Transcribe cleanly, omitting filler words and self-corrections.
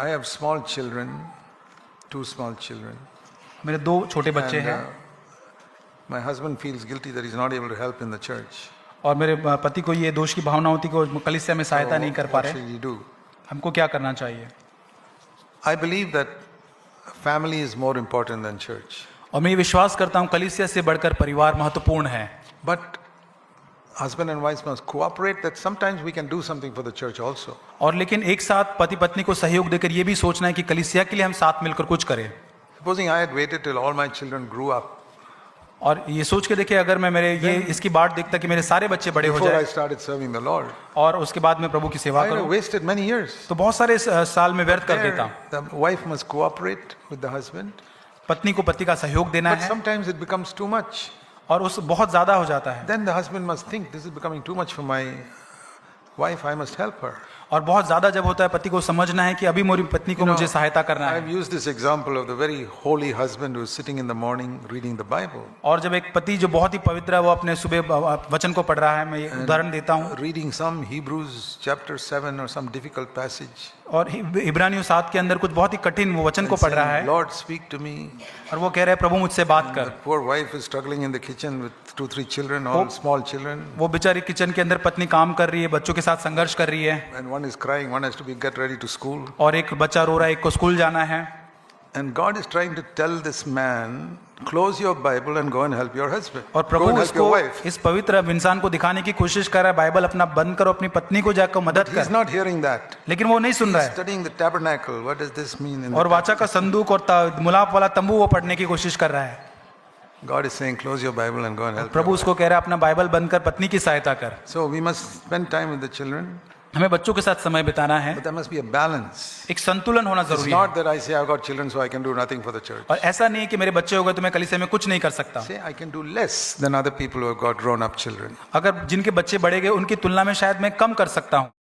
I have small children, 2 small children. मेरे 2 छोटे बच्चे And, हैं my husband feels guilty that he's not able to help in the church. और मेरे पति को ये दोष की भावना होती कि वो कलीसिया में सहायता नहीं कर पा What रहे। should he do? हमको क्या करना चाहिए? I believe that family is more important than church. और मैं ये विश्वास करता हूँ कलीसिया से बढ़कर परिवार महत्वपूर्ण है। But husband and wife must cooperate that sometimes we can do something for the church also. और लेकिन एक साथ पति पत्नी को सहयोग देकर ये भी सोचना है कि कलीसिया के लिए हम साथ मिलकर कुछ करें। Supposing I had waited till all my children grew up और ये सोच के देखिए अगर मैं मेरे ये इसकी बाट देखता कि मेरे सारे बच्चे बड़े हो before I जाए started serving the Lord, और उसके बाद मैं प्रभु की सेवा I would have करूं wasted many years. तो बहुत सारे साल में व्यर्थ कर There, देता। the wife must cooperate with the husband. पत्नी को पति का सहयोग देना But है sometimes it becomes too much. और उस बहुत ज्यादा हो जाता है Then the husband must think, this is becoming too much for my wife, I must help her. और बहुत ज्यादा जब होता है पति को समझना है कि अभी मेरी पत्नी को मुझे सहायता करना I've है। used this example of the very holy husband who is sitting in the morning reading the Bible. और जब एक पति जो बहुत ही पवित्र है वो अपने सुबह वचन को पढ़ रहा है, मैं ये उदाहरण देता हूँ। Reading some Hebrews chapter 7 or some difficult passage. और इब्रानियों 7 के अंदर कुछ बहुत ही कठिन वो वचन को पढ़ रहा है Lord, speak to me. और वो कह रहे हैं प्रभु मुझसे बात कर। That poor wife is struggling in the kitchen with 2-3 children, all small children. वो बेचारी किचन के अंदर पत्नी काम कर रही है, बच्चों के साथ संघर्ष कर रही है And one is crying, one has to be get ready to school. और एक बच्चा रो रहा है, एक को स्कूल जाना है। And God is trying to tell this man, close your Bible and go and help your husband. और Go प्रभु and help इसको your wife. इस पवित्र इंसान को दिखाने की कोशिश कर रहा है, बाइबल अपना बंद करो, अपनी पत्नी को जाकर मदद He's कर। not hearing that. लेकिन वो नहीं सुन रहा He's है studying the tabernacle. What does this mean? In और वाचा का संदूक और मुलाप वाला तंबू वो पढ़ने की कोशिश कर रहा है। God is saying, close your Bible and go and help. प्रभु उसको कह रहा है अपना बाइबल बंद कर, पत्नी की सहायता कर। So we must spend time with the children, हमें बच्चों के साथ समय बिताना है, but there must be a balance. एक संतुलन होना It's जरूरी है। not that I say I've got children so I can do nothing for the church. और ऐसा नहीं है कि मेरे बच्चे हो गए तो मैं कलीसिया में कुछ नहीं कर सकता। Say I can do less than other people who have got grown up children. अगर जिनके बच्चे बढ़े गए उनकी तुलना में शायद मैं कम कर सकता हूँ।